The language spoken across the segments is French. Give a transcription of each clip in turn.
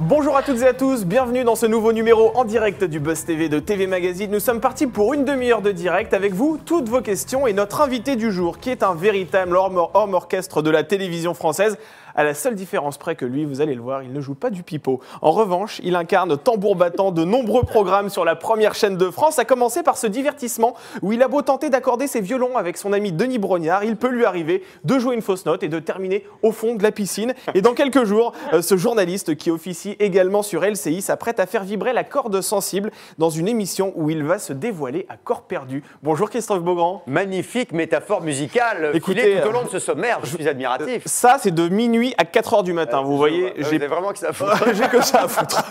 Bonjour à toutes et à tous, bienvenue dans ce nouveau numéro en direct du Buzz TV de TV Magazine. Nous sommes partis pour une demi-heure de direct avec vous, toutes vos questions et notre invité du jour qui est un véritable homme orchestre de la télévision française. À la seule différence près que lui, vous allez le voir, il ne joue pas du pipeau. En revanche, il incarne tambour battant de nombreux programmes sur la première chaîne de France, à commencer par ce divertissement où il a beau tenter d'accorder ses violons avec son ami Denis Brognard, il peut lui arriver de jouer une fausse note et de terminer au fond de la piscine. Et dans quelques jours, ce journaliste qui officie également sur LCI s'apprête à faire vibrer la corde sensible dans une émission où il va se dévoiler à corps perdu. Bonjour Christophe Beaugrand. Magnifique métaphore musicale. Écoutez, tout au long de ce sommaire, je suis admiratif. Ça, c'est de minuit à 4h du matin, vous voyez. J'ai vraiment que ça à foutre. J'ai que ça à foutre.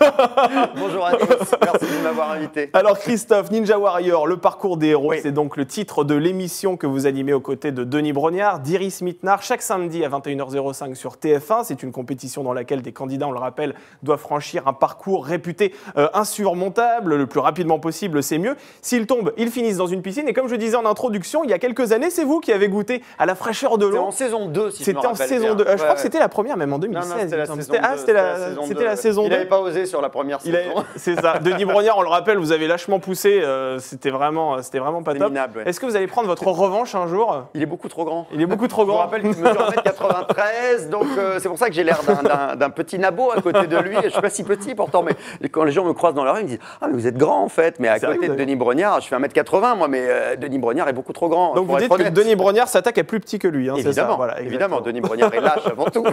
Bonjour à tous, merci de m'avoir invité. Alors Christophe, Ninja Warrior, le parcours des héros, c'est donc le titre de l'émission que vous animez aux côtés de Denis Brognard, d'Iris Mittenard, chaque samedi à 21h05 sur TF1. C'est une compétition dans laquelle des candidats, on le rappelle, doivent franchir un parcours réputé insurmontable, le plus rapidement possible, c'est mieux. S'ils tombent, ils finissent dans une piscine. Et comme je disais en introduction, il y a quelques années, c'est vous qui avez goûté à la fraîcheur de l'eau. C'était en saison 2, si je me rappelle bien. C'était en saison 2. Je crois que c'était la première, même en 2016. Non, c'était la saison 2. Il n'avait pas osé sur la première saison. C'est ça. Denis Brognard, on le rappelle, vous avez lâchement poussé. C'était vraiment pas top. Minable, ouais. Est-ce que vous allez prendre votre revanche un jour? Il est beaucoup trop grand. Il est beaucoup trop grand. Je vous rappelle qu'il mesure 1m93, donc c'est pour ça que j'ai l'air d'un petit nabo à côté de lui. Je ne suis pas si petit pourtant, mais quand les gens me croisent dans la rue, ils me disent « Ah, mais vous êtes grand en fait !» Mais à côté de Denis Brognard, je fais 1m80 moi, mais Denis Brognard est beaucoup trop grand. Donc vous dites que Denis Brognard s'attaque à plus petit que lui, hein, évidemment, c'est ça, voilà, évidemment, Denis Brognard est lâche avant tout.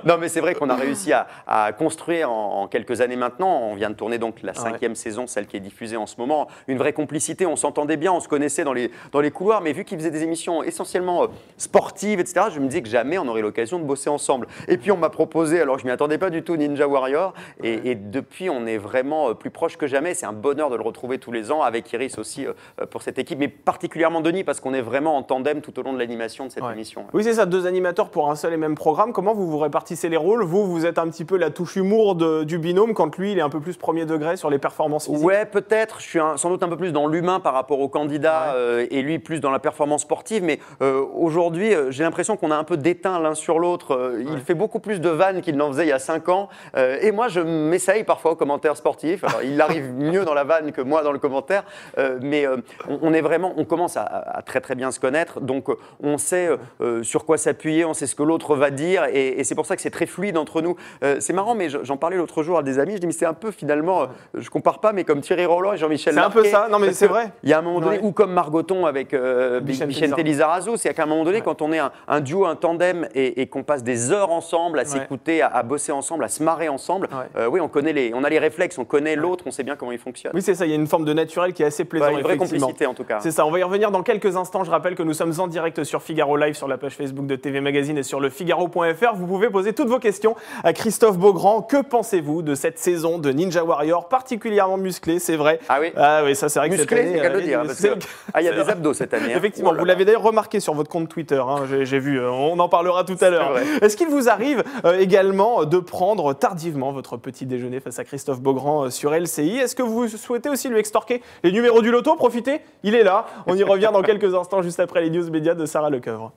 Non, mais c'est vrai qu'on a réussi à construire en quelques années maintenant. On vient de tourner donc la 5e saison, celle qui est diffusée en ce moment. Une vraie complicité, on s'entendait bien, on se connaissait dans les couloirs, mais vu qu'il faisait des émissions essentiellement sportives, etc., je me disais que jamais on aurait l'occasion de bosser ensemble. Et puis on m'a proposé, alors je m'y attendais pas du tout, Ninja Warrior, et depuis on est vraiment plus proche que jamais. C'est un bonheur de le retrouver tous les ans, avec Iris aussi pour cette équipe, mais particulièrement Denis, parce qu'on est vraiment en tandem tout au long de l'animation de cette émission. Oui, c'est ça, deux animateurs pour un seul et même programme. Comment vous vous répartissez les rôles? Vous êtes un petit peu la touche humour du binôme, quand lui, il est un peu plus premier degré sur les performances physiques? Ouais, peut-être. Je suis sans doute un peu plus dans l'humain par rapport au candidat et lui plus dans la performance sportive. Mais aujourd'hui, j'ai l'impression qu'on a un peu déteint l'un sur l'autre. Il fait beaucoup plus de vannes qu'il n'en faisait il y a 5 ans. Et moi, je m'essaye parfois aux commentaires sportifs. Alors, il arrive mieux dans la vanne que moi dans le commentaire. Mais on commence à très très bien se connaître. Donc, on sait sur quoi s'appuyer, on sait ce que l'autre va dire. Et c'est pour ça que c'est très fluide entre nous. C'est marrant, mais j'en parlais l'autre jour à des amis. Je dis, mais c'est un peu finalement, je compare pas, mais comme Thierry Roland et Jean-Michel Larquet. C'est un peu ça, non mais c'est vrai. Il y a un moment donné, ou comme Margoton avec Vicente Lizarazu, c'est qu'à un moment donné, quand on est un duo, un tandem et qu'on passe des heures ensemble à s'écouter, à bosser ensemble, à se marrer ensemble, oui, on a les réflexes, on connaît l'autre, on sait bien comment il fonctionne. Oui, c'est ça, il y a une forme de naturel qui est assez plaisant. Une vraie complicité en tout cas. C'est ça, on va y revenir dans quelques instants. Je rappelle que nous sommes en direct sur Figaro Live, sur la page Facebook de TV Magazine et sur le Figaro.fr. Vous pouvez poser toutes vos questions à Christophe Beaugrand. Que pensez-vous de cette saison de Ninja Warrior particulièrement musclée, c'est vrai? Ah oui, ça c'est vrai que musclé, cette année, c'est qu'à le dire. Il y a des abdos cette année. Effectivement, vous l'avez d'ailleurs remarqué sur votre compte Twitter, hein, j'ai vu, on en parlera tout à l'heure. Est-ce qu'il vous arrive également de prendre tardivement votre petit déjeuner face à Christophe Beaugrand sur LCI? Est-ce que vous souhaitez aussi lui extorquer les numéros du loto? Profitez, il est là. On y revient dans quelques instants, juste après les news médias de Sarah Lecoeuvre.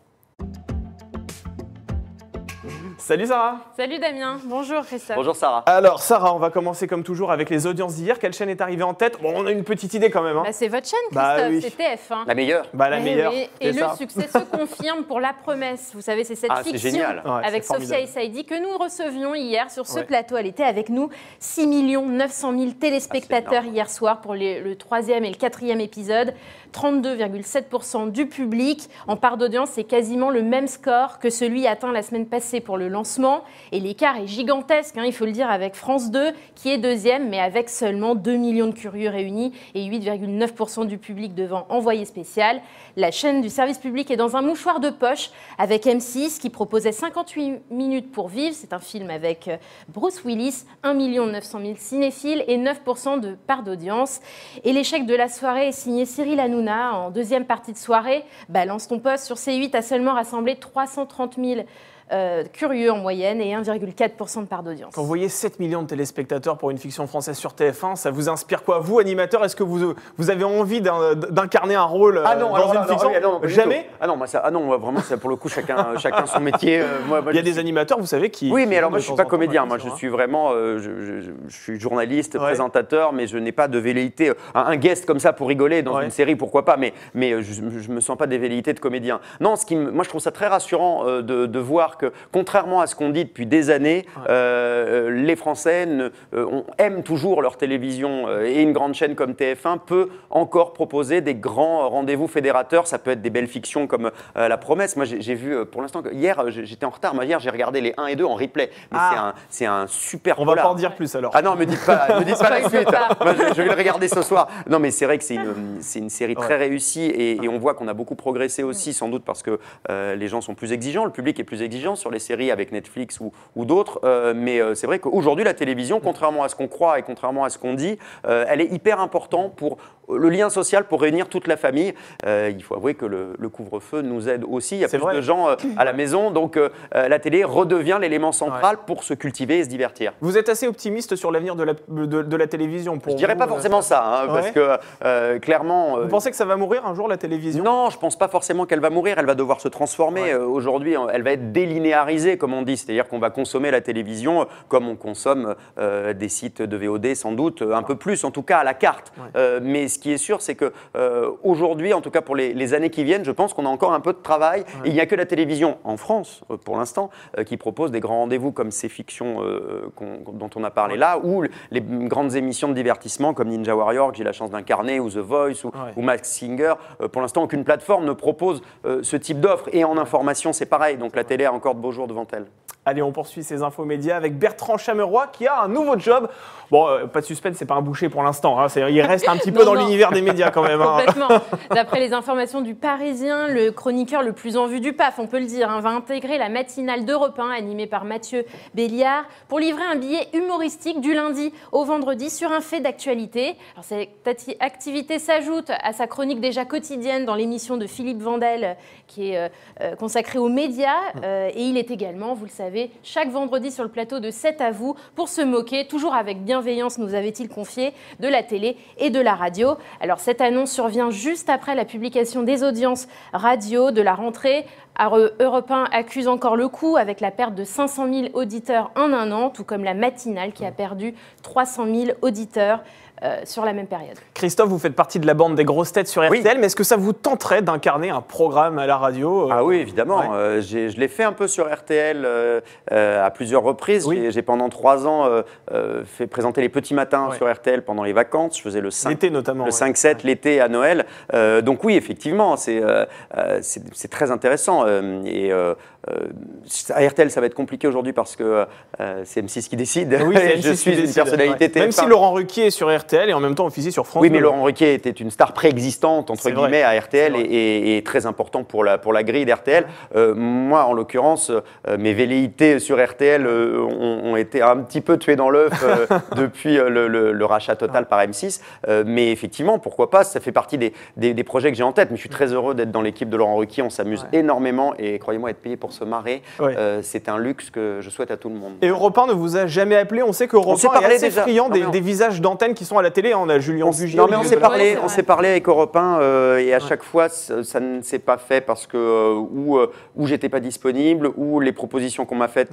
Salut Sarah. Salut Damien, bonjour Christophe. Bonjour Sarah. Alors Sarah, on va commencer comme toujours avec les audiences d'hier. Quelle chaîne est arrivée en tête? Bon, on a une petite idée quand même. Hein. C'est votre chaîne Christophe, c'est TF1. La meilleure. La meilleure. Et le succès se confirme pour La Promesse. Vous savez, c'est cette fiction avec Sophia Essaidi que nous recevions hier sur ce plateau. Elle était avec nous, 6 900 000 téléspectateurs hier soir pour le 3e et le 4e épisode. 32,7% du public. En part d'audience, c'est quasiment le même score que celui atteint la semaine passée pour le lancement. Et l'écart est gigantesque, il faut le dire, avec France 2, qui est deuxième, mais avec seulement 2 millions de curieux réunis et 8,9% du public devant Envoyé spécial. La chaîne du service public est dans un mouchoir de poche avec M6, qui proposait 58 minutes pour vivre. C'est un film avec Bruce Willis, 1 900 000 cinéphiles et 9% de part d'audience. Et l'échec de la soirée est signé Cyril Hanouna. En deuxième partie de soirée, Balance ton poste sur C8 a seulement rassemblé 330 000 curieux en moyenne et 1,4% de part d'audience. Quand vous voyez 7 millions de téléspectateurs pour une fiction française sur TF1, ça vous inspire quoi? Vous, animateur, est-ce que vous avez envie d'incarner un rôle dans une fiction? Jamais? Vraiment, pour le coup, chacun son métier. Il y a des animateurs, vous savez, qui... Oui, mais alors moi, je ne suis pas comédien. Moi, je suis vraiment... je suis journaliste, présentateur, mais je n'ai pas de velléité. Un guest comme ça pour rigoler dans une série, pourquoi pas, mais je ne me sens pas des velléités de comédien. Non, moi, je trouve ça très rassurant de voir que, contrairement à ce qu'on dit depuis des années, les Français aiment toujours leur télévision et une grande chaîne comme TF1 peut encore proposer des grands rendez-vous fédérateurs. Ça peut être des belles fictions comme La Promesse. Moi, j'ai vu, pour l'instant, hier, j'étais en retard. Hier, j'ai regardé les 1 et 2 en replay. Mais c'est un super polar. On va pas en dire plus alors. Ah non, me dites pas la suite. Moi, je vais le regarder ce soir. Non, mais c'est vrai que c'est une série très réussie et on voit qu'on a beaucoup progressé aussi, sans doute parce que les gens sont plus exigeants, le public est plus exigeant sur les séries avec Netflix ou d'autres. Mais c'est vrai qu'aujourd'hui, la télévision, contrairement à ce qu'on croit et contrairement à ce qu'on dit, elle est hyper importante pour le lien social, pour réunir toute la famille. Il faut avouer que le couvre-feu nous aide aussi. Il y a plus de gens à la maison, donc la télé redevient l'élément central pour se cultiver et se divertir. Vous êtes assez optimiste sur l'avenir de la télévision pour Je dirais pas forcément ça, parce que clairement... Vous pensez que ça va mourir un jour, la télévision? Non, je pense pas forcément qu'elle va mourir. Elle va devoir se transformer. Aujourd'hui, elle va être délinéarisée, comme on dit. C'est-à-dire qu'on va consommer la télévision comme on consomme des sites de VOD, sans doute, un peu plus, en tout cas à la carte. Mais ce qui est sûr, c'est qu'aujourd'hui, en tout cas pour les années qui viennent, je pense qu'on a encore un peu de travail. Et il n'y a que la télévision, en France, pour l'instant, qui propose des grands rendez-vous comme ces fictions dont on a parlé là, ou les grandes émissions de divertissement comme Ninja Warrior, que j'ai la chance d'incarner, ou The Voice, ou Masked Singer. Pour l'instant, aucune plateforme ne propose ce type d'offre. Et en information, c'est pareil. Donc la télé a encore de beaux jours devant elle. Allez, on poursuit ces infos médias avec Bertrand Chameroy qui a un nouveau job. Bon, pas de suspense, c'est pas un boucher pour l'instant. Il reste un petit peu dans l'univers des médias quand même. Complètement. D'après les informations du Parisien, le chroniqueur le plus en vue du PAF, on peut le dire, va intégrer la matinale d'Europe 1 animée par Mathieu Béliard pour livrer un billet humoristique du lundi au vendredi sur un fait d'actualité. Alors, cette activité s'ajoute à sa chronique déjà quotidienne dans l'émission de Philippe Vandel qui est consacrée aux médias. Et il est également, vous le savez, chaque vendredi sur le plateau de C'est à vous pour se moquer, toujours avec bienveillance, nous avait-il confié, de la télé et de la radio. Alors cette annonce survient juste après la publication des audiences radio de la rentrée. Europe 1 accuse encore le coup avec la perte de 500 000 auditeurs en un an, tout comme la matinale qui a perdu 300 000 auditeurs sur la même période. Christophe, vous faites partie de la bande des grosses têtes sur RTL, mais est-ce que ça vous tenterait d'incarner un programme à la radio Ah oui, évidemment. Je l'ai fait un peu sur RTL à plusieurs reprises. J'ai pendant 3 ans fait présenter les petits matins sur RTL pendant les vacances. Je faisais le 5-7 l'été à Noël. Donc oui, effectivement, c'est très intéressant. À RTL, ça va être compliqué aujourd'hui parce que c'est M6 qui décide. Oui, je suis une personnalité TF1. Même si Laurent Ruquier est sur RTL et en même temps officier sur France 2. Oui, mais Laurent Ruquier était une star préexistante, entre guillemets, à RTL et très important pour la grille d'RTL. Moi, en l'occurrence, mes velléités sur RTL ont été un petit peu tuées dans l'œuf depuis le rachat total par M6. Mais effectivement, pourquoi pas, ça fait partie des projets que j'ai en tête. Mais je suis très heureux d'être dans l'équipe de Laurent Ruquier. On s'amuse énormément et croyez-moi, être payé pour se marrer, c'est un luxe que je souhaite à tout le monde. Et Europe 1 ne vous a jamais appelé? On sait qu'Europe 1 est assez friand des visages d'antenne qui sont à la télé. On a Julien Bugier. Non, mais on s'est parlé avec Europe 1 et à chaque fois, ça ne s'est pas fait parce que ou j'étais pas disponible, ou les propositions qu'on m'a faites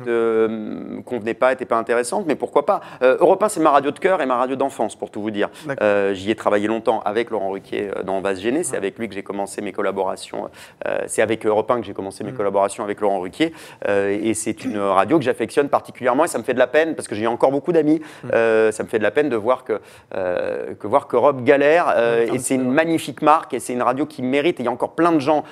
convenaient pas, n'étaient pas intéressantes. Mais pourquoi pas? Europe 1, c'est ma radio de cœur et ma radio d'enfance, pour tout vous dire. J'y ai travaillé longtemps avec Laurent Ruquier dans On va se gêner. C'est avec lui que j'ai commencé mes collaborations. C'est avec Europe 1 que j'ai commencé mes collaborations avec Laurent Ruquier. Et c'est une radio que j'affectionne particulièrement et ça me fait de la peine parce que j'ai encore beaucoup d'amis. Ça me fait de la peine de voir qu'Europe galère. Et c'est une magnifique marque et c'est une radio qui mérite. Et il y a encore plein de gens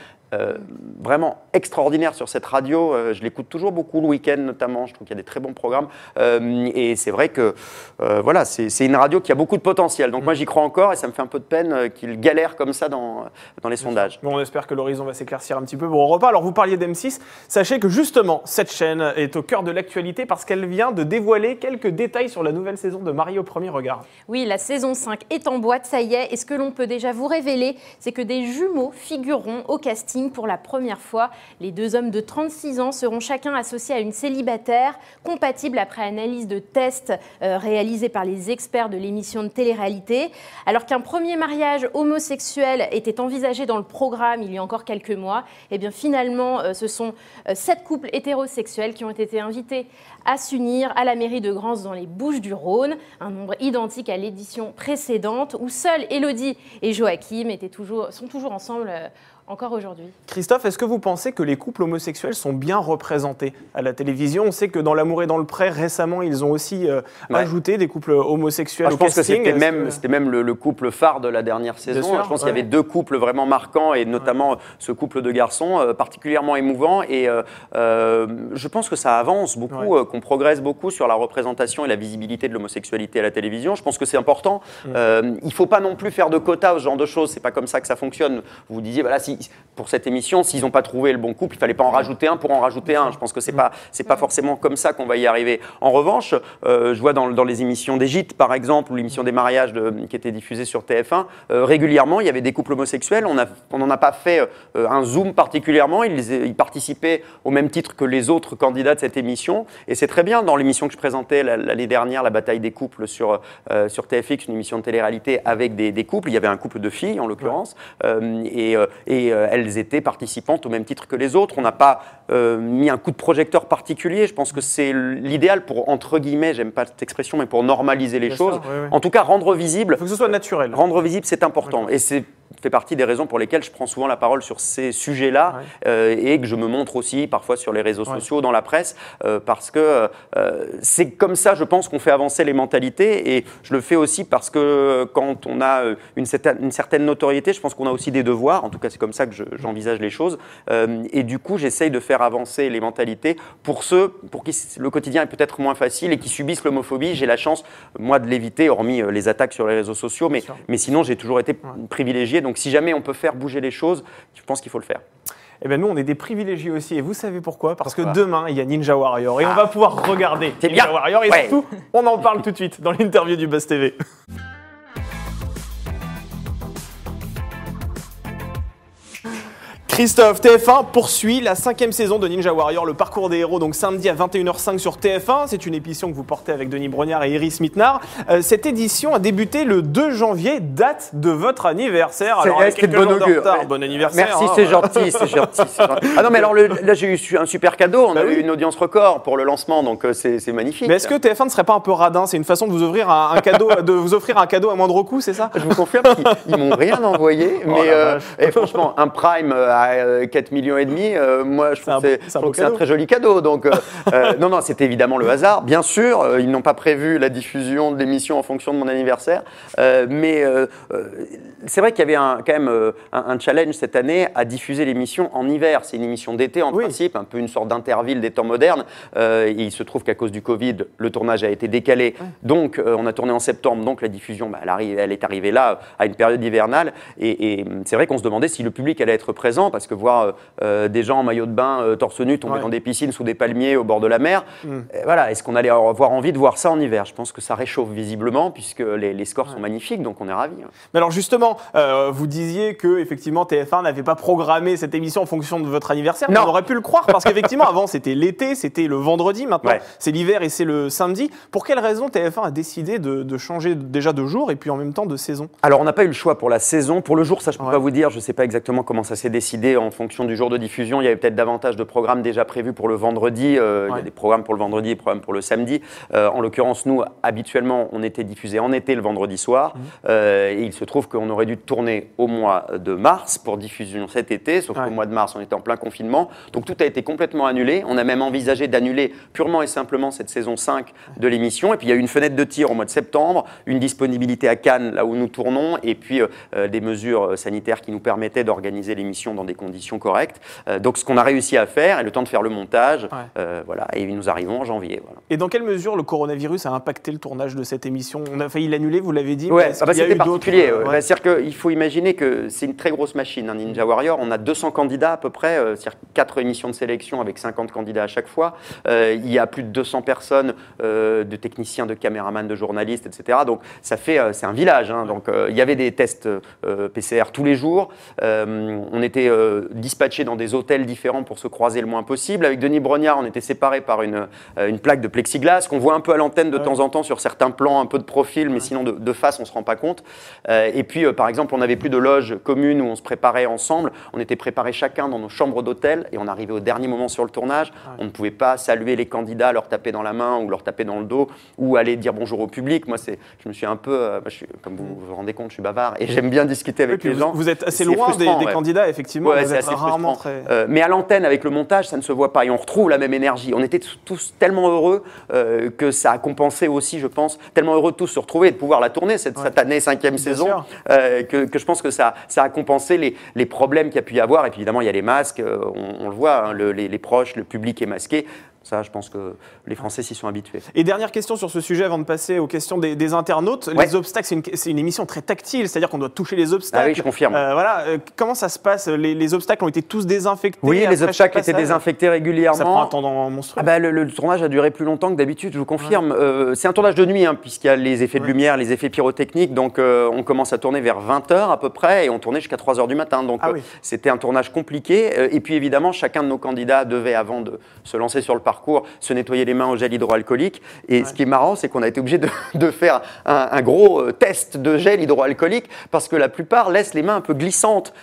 vraiment extraordinaire sur cette radio. Je l'écoute toujours beaucoup le week-end notamment. Je trouve qu'il y a des très bons programmes. Et c'est vrai que voilà, c'est une radio qui a beaucoup de potentiel. Donc moi j'y crois encore et ça me fait un peu de peine qu'il galère comme ça dans les sondages. Bon, on espère que l'horizon va s'éclaircir un petit peu pour Europe 1. Alors vous parliez d'M6. Sachez que justement cette chaîne est au cœur de l'actualité parce qu'elle vient de dévoiler quelques détails sur la nouvelle saison de Marie au premier regard. Oui, la saison 5 est en boîte, ça y est. Et ce que l'on peut déjà vous révéler, c'est que des jumeaux figureront au casting casting pour la première fois. Les deux hommes de 36 ans seront chacun associés à une célibataire, compatible après analyse de tests réalisés par les experts de l'émission de télé-réalité. Alors qu'un premier mariage homosexuel était envisagé dans le programme il y a encore quelques mois, eh bien finalement, ce sont 7 couples hétérosexuels qui ont été invités à s'unir à la mairie de Grance dans les Bouches-du-Rhône, un nombre identique à l'édition précédente où seuls Élodie et Joachim sont toujours ensemble encore aujourd'hui. Christophe, est-ce que vous pensez que les couples homosexuels sont bien représentés à la télévision? On sait que dans L'amour et dans le pré, récemment, ils ont aussi ajouté des couples homosexuels au casting. Je pense que c'était même le couple phare de la dernière saison. Je pense qu'il y avait 2 couples vraiment marquants, et notamment ce couple de garçons particulièrement émouvant. Et je pense que ça avance beaucoup, qu'on progresse beaucoup sur la représentation et la visibilité de l'homosexualité à la télévision. Je pense que c'est important. Il ne faut pas non plus faire de quotas, ce genre de choses. C'est pas comme ça que ça fonctionne. Vous disiez, voilà, pour cette émission, s'ils n'ont pas trouvé le bon couple, il ne fallait pas en rajouter un pour en rajouter un. Je pense que ce n'est pas forcément comme ça qu'on va y arriver. En revanche, je vois dans les émissions des gîtes, par exemple, ou l'émission des mariages qui était diffusée sur TF1, régulièrement, il y avait des couples homosexuels. On n'en a pas fait un zoom particulièrement. Ils participaient au même titre que les autres candidats de cette émission. Et c'est très bien. Dans l'émission que je présentais l'année dernière, la bataille des couples sur TFX, une émission de télé-réalité avec des couples, il y avait un couple de filles, en l'occurrence, et elles étaient participantes au même titre que les autres. On n'a pas mis un coup de projecteur particulier. Je pense que c'est l'idéal pour, entre guillemets, j'aime pas cette expression, mais pour normaliser les choses. En tout cas, rendre visible. Il faut que ce soit naturel. Rendre visible, c'est important. Et c'est fait partie des raisons pour lesquelles je prends souvent la parole sur ces sujets-là et que je me montre aussi parfois sur les réseaux sociaux, dans la presse, parce que c'est comme ça, je pense, qu'on fait avancer les mentalités. Et je le fais aussi parce que quand on a une certaine notoriété, je pense qu'on a aussi des devoirs. En tout cas, c'est comme ça que j'envisage les choses. Et du coup, j'essaye de faire avancer les mentalités pour ceux pour qui le quotidien est peut-être moins facile et qui subissent l'homophobie. J'ai la chance, moi, de l'éviter, hormis les attaques sur les réseaux sociaux. Mais sinon, j'ai toujours été privilégié. Donc, si jamais on peut faire bouger les choses, je pense qu'il faut le faire. Eh bien, nous, on est des privilégiés aussi. Et vous savez pourquoi? Parce que demain, il y a Ninja Warrior. Et on va pouvoir regarder Ninja Warrior. Et surtout, on en parle tout de suite dans l'interview du Buzz TV. Christophe, TF1 poursuit la 5e saison de Ninja Warrior, le parcours des héros, donc samedi à 21h05 sur TF1. C'est une émission que vous portez avec Denis Brognard et Iris Mittenard. Cette édition a débuté le 2 janvier, date de votre anniversaire. Alors, avec quelques jours de retard, bon anniversaire. Merci, c'est gentil, c'est gentil. Ah non, mais alors là, j'ai eu un super cadeau. On a eu une audience record pour le lancement, donc c'est magnifique. Mais est-ce que TF1 ne serait pas un peu radin? C'est une façon de vous offrir un cadeau, de vous offrir un cadeau à moindre coût, c'est ça? Je vous confirme qu'ils m'ont rien envoyé, mais franchement, un Prime à 4,5 millions, moi je trouve que c'est un très joli cadeau. Donc non, c'était évidemment le hasard. Bien sûr, ils n'ont pas prévu la diffusion de l'émission en fonction de mon anniversaire, mais c'est vrai qu'il y avait quand même un challenge cette année à diffuser l'émission en hiver. C'est une émission d'été en principe, un peu une sorte d'interville des temps modernes. Et il se trouve qu'à cause du Covid, le tournage a été décalé. Donc on a tourné en septembre, donc la diffusion, elle est arrivée là à une période hivernale. Et c'est vrai qu'on se demandait si le public allait être présent, parce que voir des gens en maillot de bain, torse nu, tomber dans des piscines sous des palmiers au bord de la mer, voilà, est-ce qu'on allait avoir envie de voir ça en hiver? Je pense que ça réchauffe visiblement, puisque les scores sont magnifiques, donc on est ravis. Mais alors justement, vous disiez que effectivement TF1 n'avait pas programmé cette émission en fonction de votre anniversaire. On aurait pu le croire, parce qu'effectivement avant c'était l'été, c'était le vendredi, maintenant c'est l'hiver et c'est le samedi. Pour quelle raison TF1 a décidé de changer déjà de jour et puis en même temps de saison? Alors on n'a pas eu le choix pour la saison. Pour le jour, ça je ne peux pas vous dire, je ne sais pas exactement comment ça s'est décidé en fonction du jour de diffusion. Il y avait peut-être davantage de programmes déjà prévus pour le vendredi. Il y a des programmes pour le vendredi et des programmes pour le samedi. En l'occurrence, nous, habituellement, on était diffusé en été le vendredi soir. Et il se trouve qu'on aurait dû tourner au mois de mars pour diffusion cet été, sauf qu'au mois de mars, on était en plein confinement. Donc tout a été complètement annulé. On a même envisagé d'annuler purement et simplement cette saison 5 de l'émission. Et puis il y a eu une fenêtre de tir au mois de septembre, une disponibilité à Cannes, là où nous tournons, et puis des mesures sanitaires qui nous permettaient d'organiser l'émission dans des conditions correctes. Donc ce qu'on a réussi à faire, et le temps de faire le montage, voilà, et nous arrivons en janvier. Voilà. Et dans quelle mesure le coronavirus a impacté le tournage de cette émission? On a failli l'annuler, vous l'avez dit. C'était particulier. C'est-à-dire qu'il faut imaginer que c'est une très grosse machine, hein, Ninja Warrior. On a 200 candidats à peu près, c'est-à-dire 4 émissions de sélection avec 50 candidats à chaque fois. Il y a plus de 200 personnes, de techniciens, de caméramans, de journalistes, etc. Donc ça fait, c'est un village. Hein, donc il y avait des tests PCR tous les jours. On était dispatchés dans des hôtels différents pour se croiser le moins possible. Avec Denis Brognard, on était séparés par une plaque de plexiglas qu'on voit un peu à l'antenne de temps en temps sur certains plans, un peu de profil, mais sinon de face, on ne se rend pas compte. Et puis, par exemple, on n'avait plus de loge commune où on se préparait ensemble. On était préparés chacun dans nos chambres d'hôtel et on arrivait au dernier moment sur le tournage. On ne pouvait pas saluer les candidats, leur taper dans la main ou leur taper dans le dos ou aller dire bonjour au public. Moi, je me suis un peu, comme vous vous rendez compte, je suis bavard et j'aime bien discuter avec les gens. Vous êtes assez loin des candidats, effectivement. Ouais, vous êtes rarement très... mais à l'antenne, avec le montage, ça ne se voit pas et on retrouve la même énergie. On était tous tellement heureux que ça a compensé aussi, je pense, tellement heureux de tous se retrouver et de pouvoir la tourner cette année 5e saison, que je pense que ça a compensé les problèmes qu'il y a pu y avoir. Et puis évidemment, il y a les masques, on le voit, hein, les proches, le public est masqué. Ça, je pense que les Français s'y sont habitués. Et dernière question sur ce sujet avant de passer aux questions des internautes. Les obstacles, c'est une émission très tactile, c'est-à-dire qu'on doit toucher les obstacles. Ah oui, je confirme. Comment ça se passe? Les obstacles ont été tous désinfectés? Oui, les obstacles étaient désinfectés régulièrement. Ça prend un temps monstrueux. Le tournage a duré plus longtemps que d'habitude, je vous confirme. C'est un tournage de nuit, hein, puisqu'il y a les effets de lumière, les effets pyrotechniques. Donc, on commence à tourner vers 20h à peu près et on tournait jusqu'à 3h du matin. Donc, c'était un tournage compliqué. Et puis, évidemment, chacun de nos candidats devait, avant de se lancer sur le parcours, se nettoyer les mains au gel hydroalcoolique. Et ce qui est marrant, c'est qu'on a été obligé de faire un gros test de gel hydroalcoolique parce que la plupart laissent les mains un peu glissantes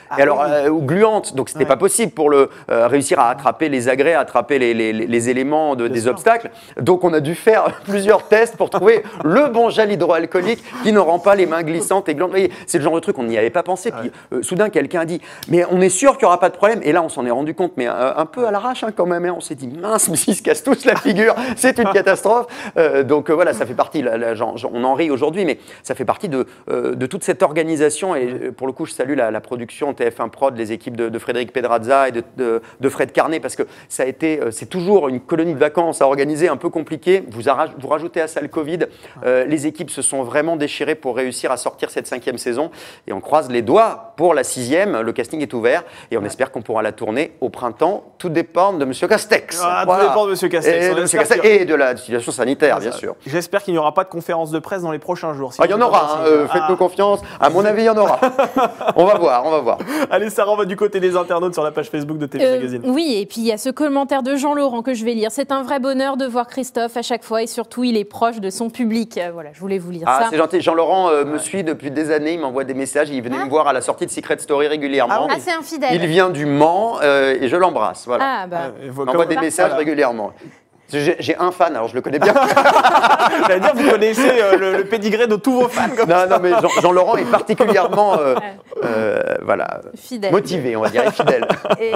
ou gluantes. Donc, c'était pas possible pour réussir à attraper les agrès, à attraper les éléments des obstacles. Donc, on a dû faire plusieurs tests pour trouver le bon gel hydroalcoolique qui ne rend pas les mains glissantes et glantes. C'est le genre de truc, on n'y avait pas pensé. Puis, soudain, quelqu'un a dit « Mais on est sûr qu'il n'y aura pas de problème ?» Et là, on s'en est rendu compte, mais un peu à l'arrache quand même. On s'est dit « Mince, mais ils se cassent tous la figure, c'est une catastrophe. » Donc voilà, ça fait partie, on en rit aujourd'hui, mais ça fait partie de toute cette organisation. Et pour le coup, je salue la production TF1 Prod, les équipes de Frédéric Pedrazza et de Fred Carnet, parce que c'est toujours une colonie de vacances à organiser, un peu compliqué. Vous rajoutez à ça le Covid. Les équipes se sont vraiment déchirées pour réussir à sortir cette 5e saison. Et on croise les doigts pour la 6e. Le casting est ouvert et on espère qu'on pourra la tourner au printemps. Tout dépend de M. Castex. Tout dépend de M. Castex. Et de la situation sanitaire, bien sûr. J'espère qu'il n'y aura pas de conférence de presse dans les prochains jours. Il y en aura, faites-nous confiance. À mon avis, il y en aura. On va voir. Allez, Sarah, on va du côté des internautes sur la page Facebook de TV Magazine. Oui, et puis il y a ce commentaire de Jean-Laurent que je vais lire. C'est un vrai bonheur de voir Christophe à chaque fois et surtout, il est proche de son public. Voilà, je voulais vous lire ça. C'est gentil. Jean-Laurent me suit depuis des années, il m'envoie des messages. Il venait me voir à la sortie de Secret Story régulièrement. C'est un fidèle. Il vient du Mans et je l'embrasse. Voilà. Il m'envoie des messages régulièrement. J'ai un fan, alors je le connais bien. J'allais dire, vous connaissez le pédigré de tous vos fans. Non, mais Jean-Laurent est particulièrement fidèle. Motivé, on va dire, et fidèle. Et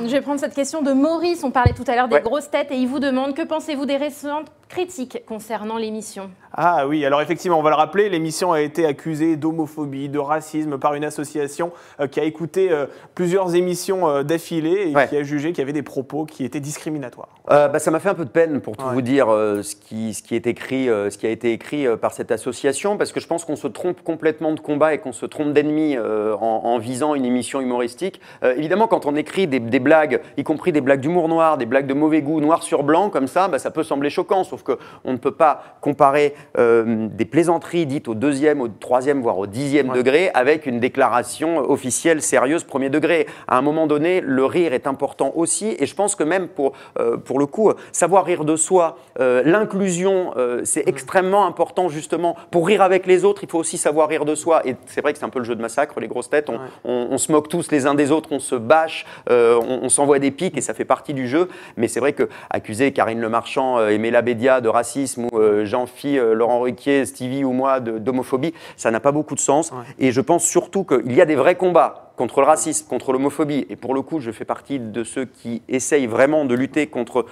je vais prendre cette question de Maurice. On parlait tout à l'heure des grosses têtes et il vous demande que pensez-vous des récentes critiques concernant l'émission? Ah oui, alors effectivement, on va le rappeler, l'émission a été accusée d'homophobie, de racisme par une association qui a écouté plusieurs émissions d'affilée et qui a jugé qu'il y avait des propos qui étaient discriminatoires. Ça m'a fait un peu de peine pour tout vous dire ce qui a été écrit par cette association, parce que je pense qu'on se trompe complètement de combat et qu'on se trompe d'ennemi en visant une émission humoristique. Évidemment, quand on écrit des blagues, y compris des blagues d'humour noir, des blagues de mauvais goût, noir sur blanc, comme ça peut sembler choquant, sauf qu'on ne peut pas comparer des plaisanteries dites au 2e, au 3e, voire au 10e degré avec une déclaration officielle sérieuse 1er degré. À un moment donné, le rire est important aussi, et je pense que même pour le coup, savoir rire de soi, l'inclusion, c'est extrêmement important justement. Pour rire avec les autres, il faut aussi savoir rire de soi, et c'est vrai que c'est un peu le jeu de massacre, les grosses têtes, on se moque tous les uns des autres, on se bâche, on s'envoie des piques, et ça fait partie du jeu, mais c'est vrai que accuser Karine Le Marchand et Mela Bédia de racisme, ou Jean-Phi, Laurent Ruquier, Stevie ou moi d'homophobie, ça n'a pas beaucoup de sens, et je pense surtout qu'il y a des vrais combats contre le racisme, contre l'homophobie. Et pour le coup, je fais partie de ceux qui essayent vraiment de lutter contre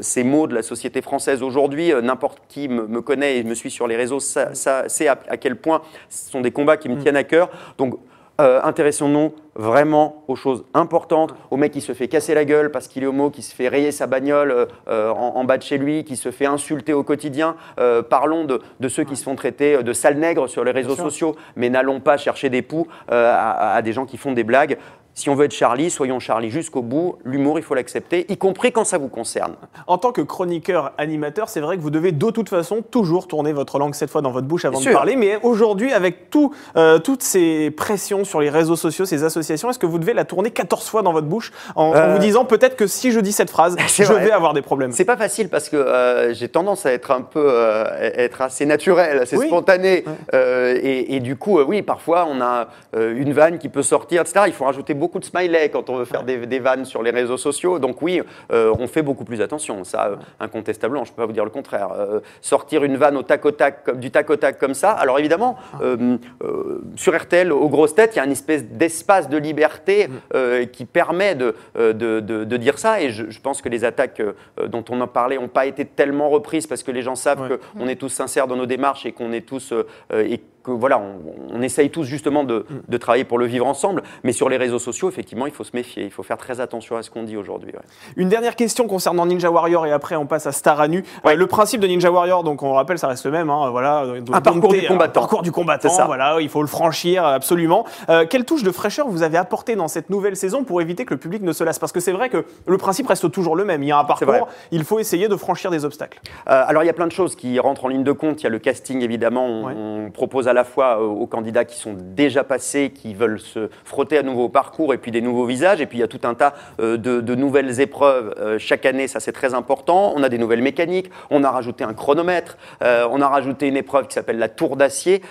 ces maux de la société française aujourd'hui. N'importe qui me connaît et me suit sur les réseaux, ça sait à quel point ce sont des combats qui me tiennent à cœur. Donc, intéressons-nous vraiment aux choses importantes, au mec qui se fait casser la gueule parce qu'il est homo, qui se fait rayer sa bagnole en bas de chez lui, qui se fait insulter au quotidien. Parlons de ceux qui se font traiter de sales nègres sur les réseaux sociaux, mais n'allons pas chercher des poux à des gens qui font des blagues. si on veut être Charlie, soyons Charlie jusqu'au bout. L'humour, il faut l'accepter, y compris quand ça vous concerne. En tant que chroniqueur, animateur, c'est vrai que vous devez de toute façon toujours tourner votre langue 7 fois dans votre bouche avant de parler. Mais aujourd'hui, avec toutes ces pressions sur les réseaux sociaux, ces associations, est-ce que vous devez la tourner 14 fois dans votre bouche en vous disant peut-être que si je dis cette phrase, je vais avoir des problèmes? C'est pas facile parce que j'ai tendance à être un peu être assez naturel, assez spontané. Et du coup, oui, parfois on a une vanne qui peut sortir, etc. Il faut rajouter beaucoup de smileys quand on veut faire des vannes sur les réseaux sociaux. Donc oui, on fait beaucoup plus attention. Ça, incontestablement, je ne peux pas vous dire le contraire. Sortir une vanne du tac au tac comme ça. Alors évidemment, sur RTL, aux grosses têtes, il y a une espèce d'espace de liberté qui permet de dire ça. Et je pense que les attaques dont on en parlait n'ont pas été tellement reprises parce que les gens savent qu'on est tous sincères dans nos démarches et qu'on est tous que voilà, on essaye tous justement de travailler pour le vivre ensemble, mais sur les réseaux sociaux, effectivement, il faut se méfier, il faut faire très attention à ce qu'on dit aujourd'hui. Une dernière question concernant Ninja Warrior et après on passe à Star à nu. Le principe de Ninja Warrior, donc on le rappelle, ça reste le même, voilà, un parcours du combattant. Un parcours du combattant, voilà, il faut le franchir absolument. Quelle touche de fraîcheur vous avez apporté dans cette nouvelle saison pour éviter que le public ne se lasse? Parce que c'est vrai que le principe reste toujours le même, il y a un parcours, il faut essayer de franchir des obstacles. Alors il y a plein de choses qui rentrent en ligne de compte, il y a le casting évidemment, on propose à la fois aux candidats qui sont déjà passés, qui veulent se frotter à nouveau au parcours et puis des nouveaux visages. Et puis il y a tout un tas de nouvelles épreuves chaque année, ça c'est très important. On a des nouvelles mécaniques, on a rajouté un chronomètre, on a rajouté une épreuve qui s'appelle la tour d'acier.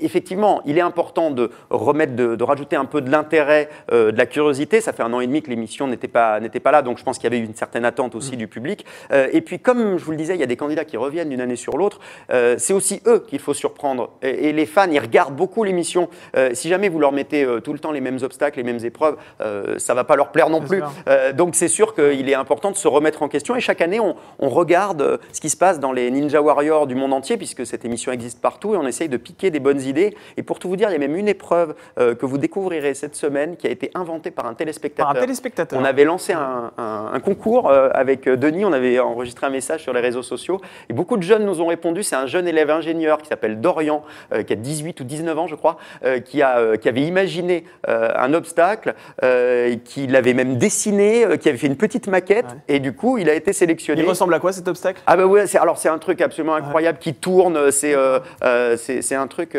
Effectivement, il est important de rajouter un peu de l'intérêt, de la curiosité. Ça fait 1 an et demi que l'émission n'était pas là, donc je pense qu'il y avait une certaine attente aussi du public. Et puis comme je vous le disais, il y a des candidats qui reviennent d'une année sur l'autre. C'est aussi eux qu'il faut surprendre. Et les fans, ils regardent beaucoup l'émission. Si jamais vous leur mettez tout le temps les mêmes obstacles, les mêmes épreuves, ça ne va pas leur plaire non plus. Donc c'est sûr qu'il est important de se remettre en question. Et chaque année, on regarde ce qui se passe dans les Ninja Warriors du monde entier, puisque cette émission existe partout, et on essaye de piquer des bonnes idées. Et pour tout vous dire, il y a même une épreuve que vous découvrirez cette semaine qui a été inventée par un téléspectateur. On avait lancé un concours avec Denis, on avait enregistré un message sur les réseaux sociaux, et beaucoup de jeunes nous ont répondu. C'est un jeune élève ingénieur qui s'appelle Dorian, qui a 18 ou 19 ans, je crois, qui avait imaginé un obstacle, qui l'avait même dessiné, qui avait fait une petite maquette, et du coup, il a été sélectionné. Il ressemble à quoi cet obstacle? Ah bah ouais, c'est un truc absolument incroyable qui tourne. C'est un truc.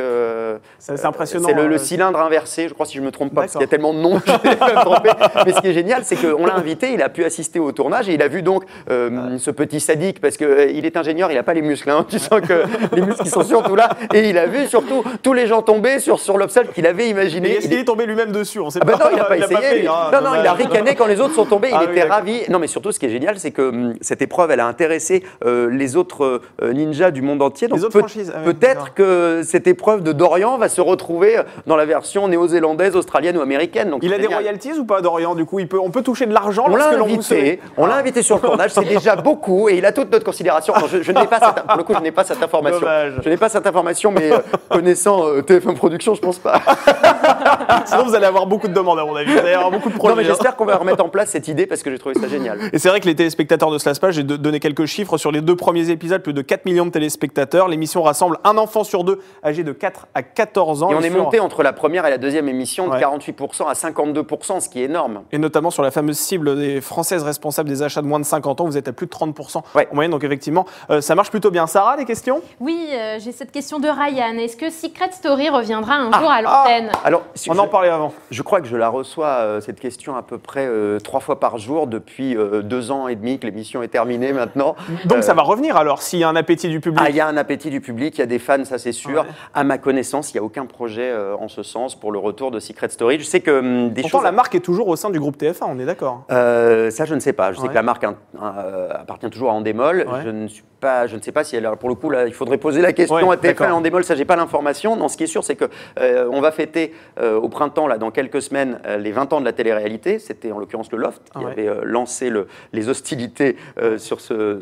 C'est impressionnant. C'est le cylindre inversé, je crois, si je me trompe pas, parce qu'il y a tellement de noms, je vais me tromper. Mais ce qui est génial, c'est qu'on l'a invité, il a pu assister au tournage et il a vu donc ce petit sadique, parce qu'il est ingénieur, il n'a pas les muscles. Hein, tu sens que les muscles ils sont surtout là, et il a vu surtout tous les gens tomber sur l'obstacle qu'il avait imaginé. Est-ce qu'il est tombé lui-même dessus? On sait pas. Non, il n'a pas essayé. Non, il a ricané quand les autres sont tombés. Il était ravi. Non, mais surtout, ce qui est génial, c'est que cette épreuve, elle a intéressé les autres ninjas du monde entier. Donc peut-être que cette épreuve de Dorian va se retrouver dans la version néo-zélandaise, australienne ou américaine. Donc il a des royalties ou pas, Dorian? Du coup, on peut toucher de l'argent. On l'a invité sur le tournage. C'est déjà beaucoup et il a toute notre considération. Non, je n'ai pas cette, pour le coup, je n'ai pas cette information. Dommage. Je n'ai pas cette information, mais connaissant TF1 Productions, je pense pas. Sinon, vous allez avoir beaucoup de demandes, à mon avis. Vous allez avoir beaucoup de projets. Non, mais j'espère qu'on va remettre en place cette idée parce que j'ai trouvé ça génial. Et c'est vrai que les téléspectateurs ne se lassent pas. J'ai donné quelques chiffres sur les 2 premiers épisodes, plus de 4 millions de téléspectateurs. L'émission rassemble un enfant sur 2 âgé de 4 à 14 ans. Et on est monté entre la première et la deuxième émission de 48% à 52%, ce qui est énorme. Et notamment sur la fameuse cible des Françaises responsables des achats de moins de 50 ans, vous êtes à plus de 30% en moyenne. Donc effectivement, ça marche plutôt bien. Sarah, des questions? Oui, j'ai cette question de Ryan. Est-ce que Secret Story reviendra un jour à l'antenne? Alors, on en parlait avant. Je crois que je la reçois, cette question, à peu près 3 fois par jour depuis 2 ans et demi que l'émission est terminée maintenant. Donc ça va revenir alors, s'il y a un appétit du public? Il y a un appétit du public, il y a des fans, ça c'est sûr. À ma connaissance, il n'y a aucun projet en ce sens pour le retour de Secret Story. Je sais que Pourtant, la marque est toujours au sein du groupe TF1, on est d'accord? Ça, je ne sais pas. Je sais que la marque appartient toujours à Endemol. Je ne sais pas si elle, pour le coup, là, il faudrait poser la question à TF1 et Endemol, ça j'ai pas l'information. Non, ce qui est sûr, c'est que on va fêter au printemps, là, dans quelques semaines, les 20 ans de la télé-réalité. C'était en l'occurrence le Loft qui avait lancé les hostilités sur ce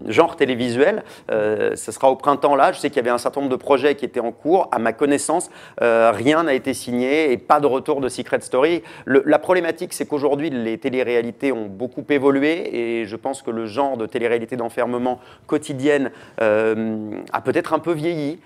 genre télévisuel. Ce sera au printemps là. Je sais qu'il y avait un certain nombre de projets qui étaient en cours. À ma connaissance, rien n'a été signé et pas de retour de Secret Story. La problématique, c'est qu'aujourd'hui, les télé-réalités ont beaucoup évolué et je pense que le genre de télé-réalité d'enfermement quotidienne a peut-être un peu vieilli.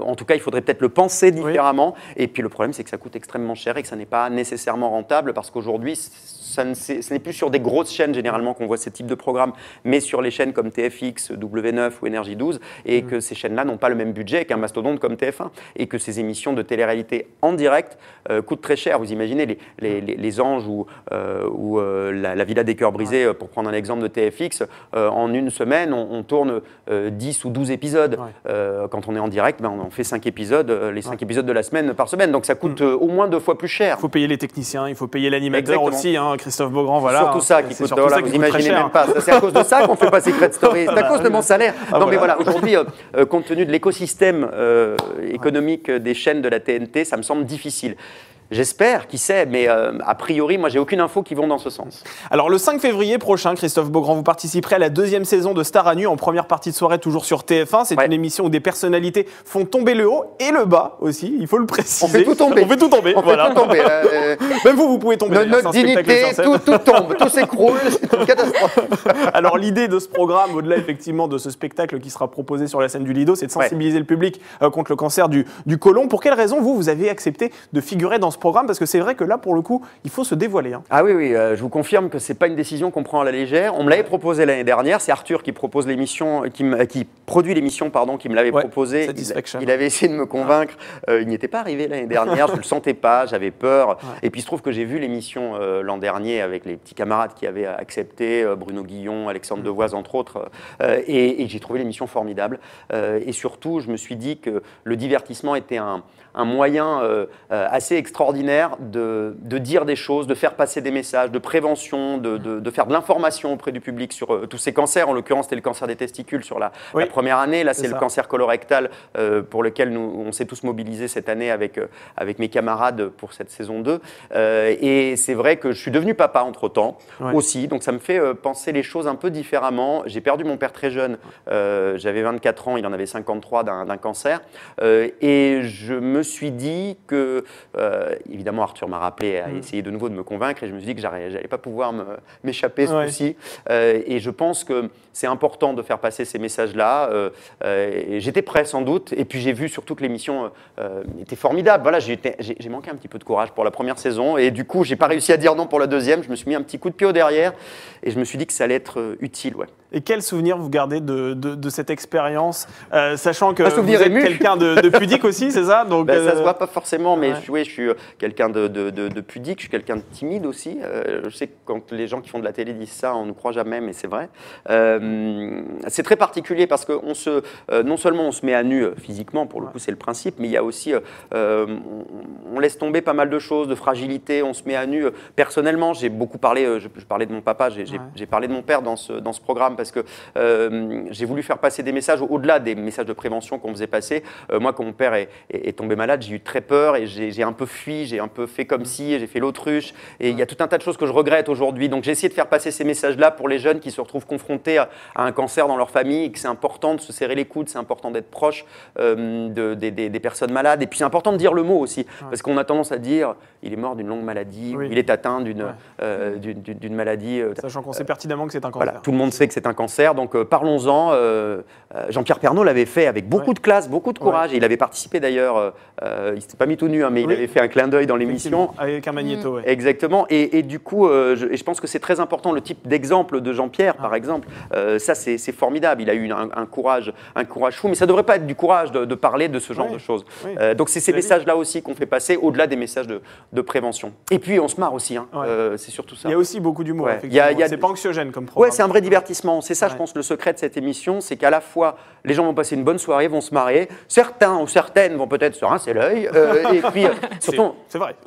En tout cas, il faudrait peut-être le penser différemment. Et puis le problème, c'est que ça coûte extrêmement cher et que ça n'est pas nécessairement rentable parce qu'aujourd'hui, ce n'est plus sur des grosses chaînes généralement qu'on voit ce type de programme, mais sur les chaînes comme TFX, W9 ou Énergie 12, et que ces chaînes-là n'ont pas le même budget qu'un mastodonte comme TF1, et que ces émissions de télé-réalité en direct coûtent très cher. Vous imaginez les Anges ou la Villa des Cœurs Brisés, pour prendre un exemple de TFX, en une semaine, on tourne 10 ou 12 épisodes. Quand on est en direct, on fait 5 épisodes, les 5 épisodes de la semaine par semaine, donc ça coûte au moins 2 fois plus cher. Il faut payer les techniciens, il faut payer l'animateur aussi, Christophe Beaugrand, voilà. Surtout ça qui coûte, voilà, vous imaginez même pas. C'est à cause de ça qu'on ne fait pas Secret Story. C'est à cause de mon salaire. Non, mais voilà, aujourd'hui, compte tenu de l'écosystème économique des chaînes de la TNT, ça me semble difficile. J'espère, qui sait, mais a priori, moi, j'ai aucune info qui vont dans ce sens. Alors, le 5 février prochain, Christophe Beaugrand, vous participerez à la 2e saison de Star à nu en première partie de soirée, toujours sur TF1. C'est une émission où des personnalités font tomber le haut et le bas aussi, il faut le préciser. On fait tout tomber. On fait tout tomber, voilà. Même vous pouvez tomber. Notre dignité, tout tombe, tout s'écroule, c'est une catastrophe. Alors, l'idée de ce programme, au-delà effectivement de ce spectacle qui sera proposé sur la scène du Lido, c'est de sensibiliser le public contre le cancer du côlon. Pour quelle raison, vous avez accepté de figurer dans ce programme, parce que c'est vrai que là, pour le coup, il faut se dévoiler. Ah oui, je vous confirme que c'est pas une décision qu'on prend à la légère. On me l'avait proposé l'année dernière. C'est Arthur qui propose l'émission, qui produit l'émission, pardon, qui me l'avait proposé. Il avait essayé de me convaincre. Il n'y était pas arrivé l'année dernière. Je le sentais pas. J'avais peur. Et puis il se trouve que j'ai vu l'émission l'an dernier avec les petits camarades qui avaient accepté, Bruno Guillon, Alexandre Devoise entre autres, et j'ai trouvé l'émission formidable. Et surtout, je me suis dit que le divertissement était un moyen assez extraordinaire de dire des choses, de faire passer des messages, de prévention, de faire de l'information auprès du public sur tous ces cancers. En l'occurrence, c'était le cancer des testicules sur la première année. Là, c'est le cancer colorectal pour lequel on s'est tous mobilisés cette année avec mes camarades pour cette saison 2. Et c'est vrai que je suis devenu papa entre-temps aussi, donc ça me fait penser les choses un peu différemment. J'ai perdu mon père très jeune. J'avais 24 ans, il en avait 53 d'un cancer. Et je me suis dit que, évidemment, Arthur m'a rappelé à essayer de nouveau de me convaincre, et je me suis dit que j'allais pas pouvoir m'échapper ce coup-ci. Et je pense que c'est important de faire passer ces messages-là. J'étais prêt sans doute, et puis j'ai vu surtout que l'émission était formidable. Voilà, j'ai manqué un petit peu de courage pour la première saison, et du coup, j'ai pas réussi à dire non pour la deuxième. Je me suis mis un petit coup de pied au derrière, et je me suis dit que ça allait être utile. Et quel souvenir vous gardez de cette expérience, sachant que vous êtes quelqu'un de pudique aussi, c'est ça? Donc, ça se voit pas forcément, mais je suis quelqu'un de pudique, je suis quelqu'un de timide aussi. Je sais que quand les gens qui font de la télé disent ça, on ne croit jamais, mais c'est vrai. C'est très particulier parce que non seulement on se met à nu physiquement, pour le coup c'est le principe, mais il y a aussi, on laisse tomber pas mal de choses, de fragilité, on se met à nu. Personnellement, j'ai beaucoup parlé, je parlais de mon papa, j'ai parlé de mon père dans ce programme parce que j'ai voulu faire passer des messages au-delà des messages de prévention qu'on faisait passer. Moi, quand mon père est tombé malade, j'ai eu très peur et j'ai un peu fui, j'ai un peu fait comme si, j'ai fait l'autruche, et il y a tout un tas de choses que je regrette aujourd'hui. Donc j'ai essayé de faire passer ces messages-là pour les jeunes qui se retrouvent confrontés à un cancer dans leur famille, et que c'est important de se serrer les coudes, c'est important d'être proche des personnes malades, et puis c'est important de dire le mot aussi, parce qu'on a tendance à dire il est mort d'une longue maladie, il est atteint d'une maladie. Sachant qu'on sait pertinemment que c'est un cancer. Voilà, tout le monde sait que c'est un cancer, donc parlons-en. Jean-Pierre Pernaut l'avait fait avec beaucoup de classe, beaucoup de courage, et il avait participé d'ailleurs, il ne s'était pas mis tout nu, mais il avait fait un clin d'œil dans l'émission. Avec un magnéto, Exactement, et du coup, je pense que c'est très important, le type d'exemple de Jean-Pierre, par exemple, ça c'est formidable, il a eu un courage fou, mais ça ne devrait pas être du courage de parler de ce genre de choses. Donc c'est ces messages-là aussi qu'on fait passer, au-delà des messages de prévention. Et puis on se marre aussi, c'est surtout ça. Il y a aussi beaucoup d'humour, effectivement. C'est pas anxiogène comme programme. Ouais, c'est un vrai divertissement, c'est ça je pense le secret de cette émission, c'est qu'à la fois les gens vont passer une bonne soirée, vont se marrer, certains ou certaines vont peut-être se rincer l'œil, et puis surtout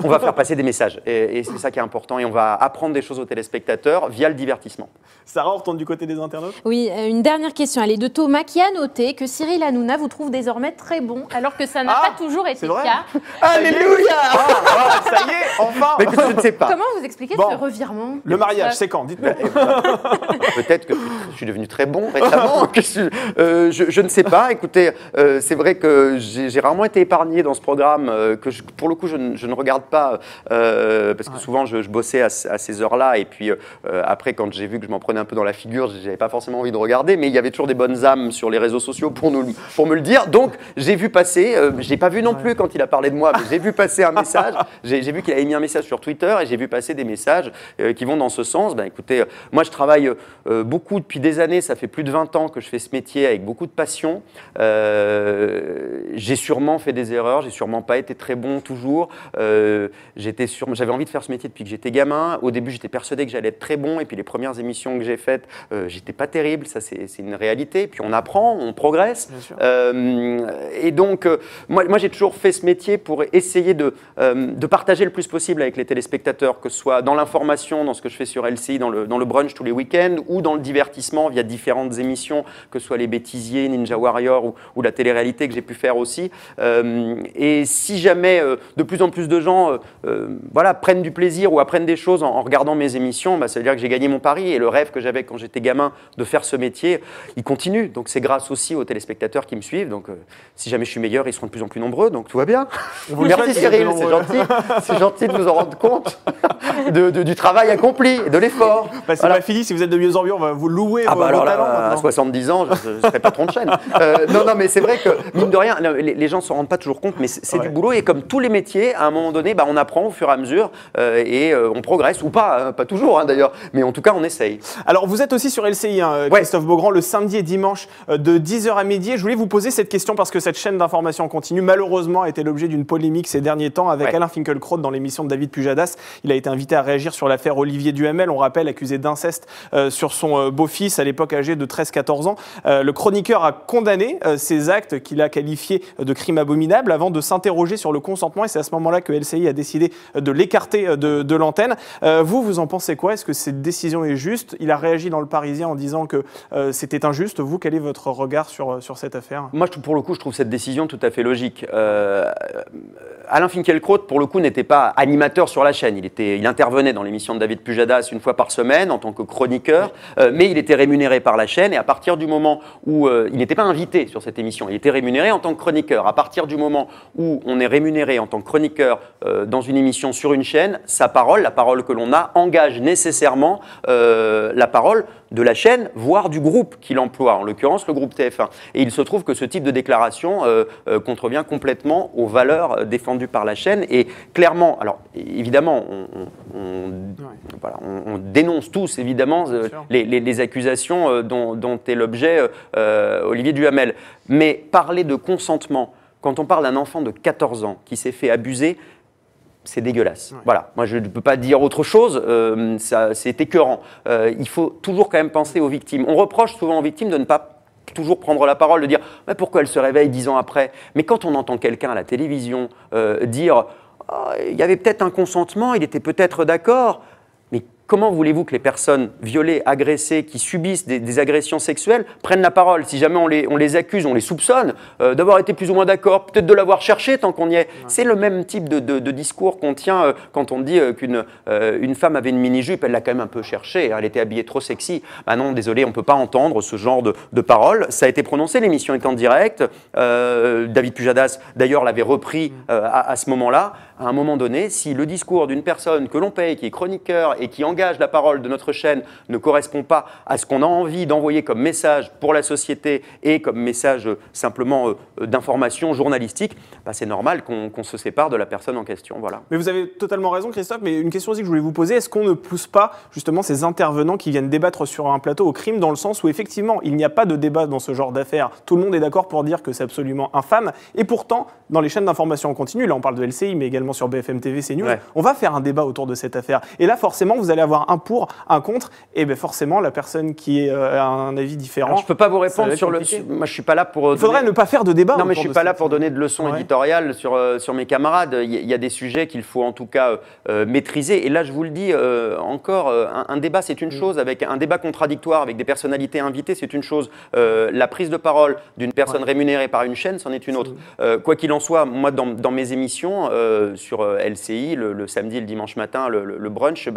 on va faire passer des messages, et c'est ça qui est important, et on va apprendre des choses aux téléspectateurs via le divertissement. Sarah, on retourne du côté des internautes? Oui, une dernière question, elle est de Thomas, qui a noté que Cyril Hanouna vous trouve désormais très bon, alors que ça n'a pas toujours été le cas. Alléluia. Ça y est, Enfin. Mais je ne sais pas. Comment vous expliquez ce revirement? Le mariage, c'est quand? Dites-moi. Peut-être que je suis devenu très bon récemment. Je ne sais pas. Écoutez, c'est vrai que j'ai rarement été épargné dans ce programme que pour le coup je ne regarde pas parce que souvent je bossais à ces heures-là et puis après quand j'ai vu que je m'en prenais un peu dans la figure, j'avais pas forcément envie de regarder, mais il y avait toujours des bonnes âmes sur les réseaux sociaux pour me le dire. Donc j'ai vu passer, j'ai pas vu non plus quand il a parlé de moi, mais j'ai vu passer un message. J'ai vu qu'il avait mis un message sur Twitter et j'ai vu passer des messages qui vont dans ce sens. Ben écoutez, moi je travaille beaucoup depuis des années, ça fait plus de 20 ans que je fais ce métier avec beaucoup de passion. J'ai sûrement fait des erreurs, j'ai sûrement pas été très bon toujours. J'avais envie de faire ce métier depuis que j'étais gamin. Au début, j'étais persuadé que j'allais être très bon et puis les premières émissions que j'ai faites, j'étais pas terrible, ça c'est une réalité. Puis on apprend, on progresse. Et donc, moi j'ai toujours fait ce métier pour essayer de partager le plus possible avec les téléspectateurs, que ce soit dans l'information, dans ce que je fais sur LCI, dans le brunch tous les week-ends, ou dans le divertissement via différentes émissions, que ce soit les Bêtisiers, Ninja Warrior ou la télé-réalité que j'ai pu faire aussi. Et si jamais de plus en plus de gens prennent du plaisir ou apprennent des choses en regardant mes émissions, ça veut dire que j'ai gagné mon pari et le rêve que j'avais quand j'étais gamin de faire ce métier, il continue. Donc c'est grâce aussi aux téléspectateurs qui me suivent. Donc si jamais je suis meilleur, ils seront de plus en plus nombreux. Donc tout va bien. Merci Cyril, c'est gentil. C'est gentil de vous en rendre compte du travail accompli et de l'effort. C'est pas fini, si vous êtes de mieux en mieux, on va vous louer vos talents maintenant. À 70 ans, je ne serai patron de chaîne. Non, mais c'est vrai que, mine de rien, les gens ne s'en rendent pas toujours compte, mais c'est du boulot. Et comme tous les métiers, à un moment donné, on apprend au fur et à mesure et on progresse, ou pas, pas toujours d'ailleurs, mais en tout cas, on essaye. Alors, vous êtes aussi sur LCI, Christophe Beaugrand, le samedi et dimanche de 10h à midi. Je voulais vous poser cette question parce que cette chaîne d'information continue, malheureusement, a été l'objet d'une polémique ces derniers temps avec Alain Finkielkraut dans l'émission de David Pujadas. Il a été invité à réagir sur l'affaire Olivier Duhamel, on rappelle, accusé d'inceste sur son beau-fils, à l'époque âgé de 13-14 ans. Le chroniqueur a condamné ces actes qu'il a qualifiés de crimes abominables avant de s'interroger sur le consentement, et c'est à ce moment-là que LCI a décidé de l'écarter de l'antenne. Vous en pensez quoi? Est-ce que cette décision est juste? Il a réagi dans Le Parisien en disant que c'était injuste. Vous, quel est votre regard sur cette affaire? Moi, pour le coup, je trouve cette décision tout à fait logique. Alain Finkielkraut, pour le coup, n'était pas animateur sur la chaîne. Il intervenait dans l'émission de David Pujadas une fois par semaine en tant que chroniqueur, mais il était rémunéré par la chaîne, et à partir du moment où il n'était pas invité sur cette émission, il était rémunéré en tant que chroniqueur. À partir du moment où on est rémunéré en tant que chroniqueur dans une émission sur une chaîne, sa parole, la parole que l'on a, engage nécessairement la parole de la chaîne, voire du groupe qu'il emploie, en l'occurrence le groupe TF1. Et il se trouve que ce type de déclaration contrevient complètement aux valeurs défendues par la chaîne. Et clairement, alors évidemment, on dénonce tous évidemment les accusations dont est l'objet Olivier Duhamel. Mais parler de consentement, quand on parle d'un enfant de 14 ans qui s'est fait abuser, c'est dégueulasse. Voilà, moi je ne peux pas dire autre chose, c'est écœurant. Il faut toujours quand même penser aux victimes. On reproche souvent aux victimes de ne pas toujours prendre la parole, de dire mais pourquoi elle se réveille 10 ans après. Mais quand on entend quelqu'un à la télévision dire il y avait peut-être un consentement, il était peut-être d'accord, mais comment voulez-vous que les personnes violées, agressées, qui subissent des agressions sexuelles prennent la parole? Si jamais on les accuse, on les soupçonne d'avoir été plus ou moins d'accord, peut-être de l'avoir cherché tant qu'on y est. C'est le même type de discours qu'on tient quand on dit qu'une femme avait une mini-jupe, elle l'a quand même un peu cherché, elle était habillée trop sexy. Ah non, désolé, on ne peut pas entendre ce genre de paroles. Ça a été prononcé, l'émission est en direct. David Pujadas, d'ailleurs, l'avait repris à ce moment-là. À un moment donné, si le discours d'une personne que l'on paye, qui est chroniqueur et qui engage la parole de notre chaîne ne correspond pas à ce qu'on a envie d'envoyer comme message pour la société et comme message simplement d'information journalistique, c'est normal qu'on se sépare de la personne en question. Voilà. Mais vous avez totalement raison, Christophe, mais une question aussi que je voulais vous poser, est-ce qu'on ne pousse pas justement ces intervenants qui viennent débattre sur un plateau au crime, dans le sens où effectivement il n'y a pas de débat dans ce genre d'affaires, tout le monde est d'accord pour dire que c'est absolument infâme, et pourtant dans les chaînes d'information en continu, là on parle de LCI mais également sur BFM TV, CNews, on va faire un débat autour de cette affaire, et là forcément vous allez avoir un pour, un contre, et bien forcément la personne qui a un avis différent. Alors, je ne peux pas vous répondre sur le. Moi, je suis pas là pour. Il faudrait ne pas faire de débat. Non, mais je suis pas là pour donner de leçons éditoriales sur mes camarades. Il y a des sujets qu'il faut en tout cas maîtriser. Et là, je vous le dis encore, un débat c'est une chose, avec un débat contradictoire avec des personnalités invitées, c'est une chose. La prise de parole d'une personne rémunérée par une chaîne, c'en est une autre. Quoi qu'il en soit, moi, dans mes émissions, sur LCI le samedi et le dimanche matin, le brunch,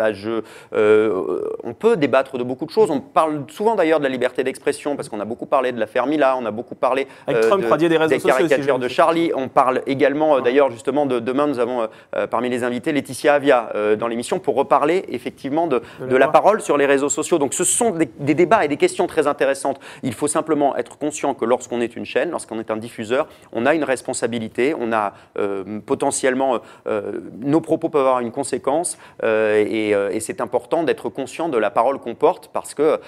on peut débattre de beaucoup de choses. On parle souvent d'ailleurs de la liberté d'expression parce qu'on a beaucoup parlé de l'affaire Mila, on a beaucoup parlé des caricatures de Charlie. On parle également d'ailleurs justement demain nous avons parmi les invités Laetitia Avia dans l'émission pour reparler effectivement de la parole sur les réseaux sociaux. Donc ce sont des débats et des questions très intéressantes. Il faut simplement être conscient que lorsqu'on est une chaîne, lorsqu'on est un diffuseur, on a une responsabilité, on a potentiellement nos propos peuvent avoir une conséquence et c'est important d'être conscient de la parole qu'on porte parce que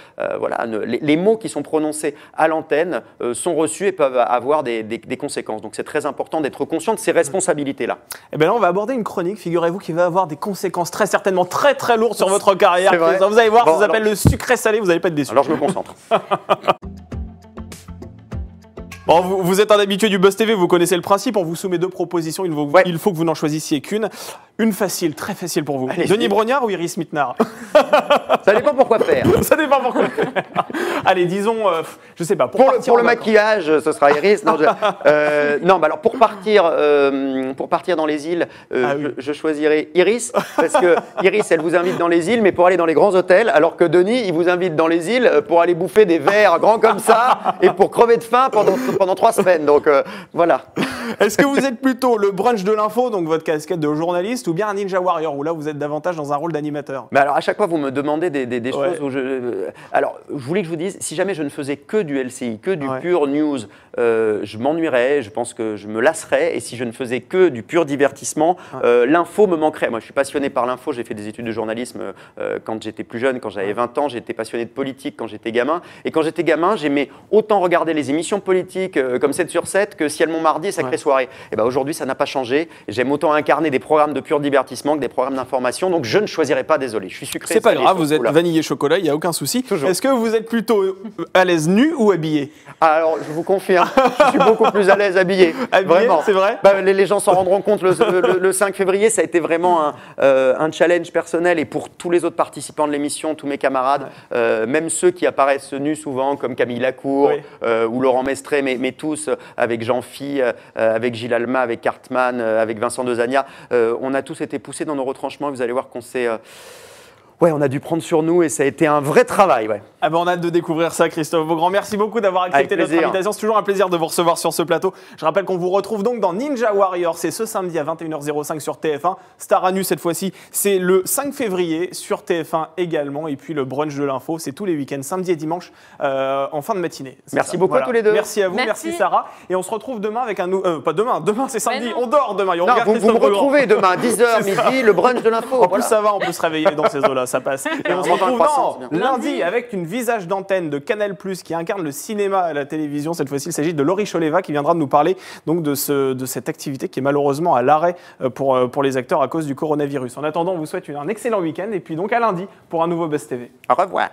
les mots qui sont prononcés à l'antenne sont reçus et peuvent avoir des conséquences. Donc c'est très important d'être conscient de ces responsabilités-là. Et bien là, on va aborder une chronique, figurez-vous, qui va avoir des conséquences très certainement très très lourdes sur votre carrière. Vous allez voir, ça s'appelle le sucré-salé, vous n'allez pas être déçus. Alors je me concentre. Bon, vous êtes un habitué du Buzz TV, vous connaissez le principe, on vous soumet 2 propositions, il faut que vous n'en choisissiez qu'une. Une facile, très facile pour vous. Allez, Denis Brognard ou Iris Mittenard? Ça dépend pourquoi faire. Ça dépend pourquoi faire. Allez, disons, je sais pas. Pour le maquillage, ce sera Iris. Non, alors pour partir dans les îles, je choisirais Iris parce que Iris, elle vous invite dans les îles, mais pour aller dans les grands hôtels, alors que Denis, il vous invite dans les îles pour aller bouffer des verres grands comme ça et pour crever de faim pendant 3 semaines. Donc voilà. Est-ce que vous êtes plutôt le brunch de l'info, donc votre casquette de journaliste, ou bien un Ninja Warrior, où là vous êtes davantage dans un rôle d'animateur? Mais alors à chaque fois vous me demandez des choses où alors je voulais que je vous dise, si jamais je ne faisais que du LCI, que du pur news, je m'ennuierais, je pense que je me lasserais, et si je ne faisais que du pur divertissement, l'info me manquerait. Moi je suis passionné par l'info, j'ai fait des études de journalisme quand j'étais plus jeune, quand j'avais 20 ans, j'étais passionné de politique quand j'étais gamin, et quand j'étais gamin j'aimais autant regarder les émissions politiques comme 7 sur 7 que Ciel mon mardi et Sacrée soirée. Et ben aujourd'hui ça n'a pas changé, j'aime autant incarner des programmes de pur divertissement que des programmes d'information, donc je ne choisirais pas, désolé, je suis sucré. C'est pas grave, vous êtes vanillé chocolat, il n'y a aucun souci. Est-ce que vous êtes plutôt à l'aise nu ou habillé? Alors je vous confirme, je suis beaucoup plus à l'aise habillé. Vraiment, c'est vrai. Les gens s'en rendront compte le 5 février, ça a été vraiment un challenge personnel, et pour tous les autres participants de l'émission, tous mes camarades, même ceux qui apparaissent nus souvent, comme Camille Lacour ou Laurent Mestré, mais tous, avec Jean-Phi, avec Gilles Alma, avec Cartman, avec Vincent Dezania, on a tous été poussés dans nos retranchements. Vous allez voir qu'on s'est... on a dû prendre sur nous et ça a été un vrai travail. Ah ben on a hâte de découvrir ça, Christophe Beaugrand. Merci beaucoup d'avoir accepté notre invitation. C'est toujours un plaisir de vous recevoir sur ce plateau. Je rappelle qu'on vous retrouve donc dans Ninja Warrior. C'est ce samedi à 21h05 sur TF1. Star à nu cette fois-ci, c'est le 5 février sur TF1 également. Et puis le brunch de l'info, c'est tous les week-ends, samedi et dimanche, en fin de matinée. Merci beaucoup à tous les deux. Merci à vous, merci Sarah. Et on se retrouve demain avec un... pas demain c'est samedi. On dort demain. Vous me retrouvez demain, 10h, midi, le brunch de l'info. En plus ça va, on peut se réveiller dans ces eaux-là, ça passe. Et on se retrouve lundi avec une visage d'antenne de Canal+, qui incarne le cinéma à la télévision. Cette fois-ci, il s'agit de Laurie Choleva qui viendra nous parler donc de cette activité qui est malheureusement à l'arrêt pour les acteurs à cause du coronavirus. En attendant, on vous souhaite un excellent week-end et puis donc à lundi pour un nouveau Buzz TV. Au revoir.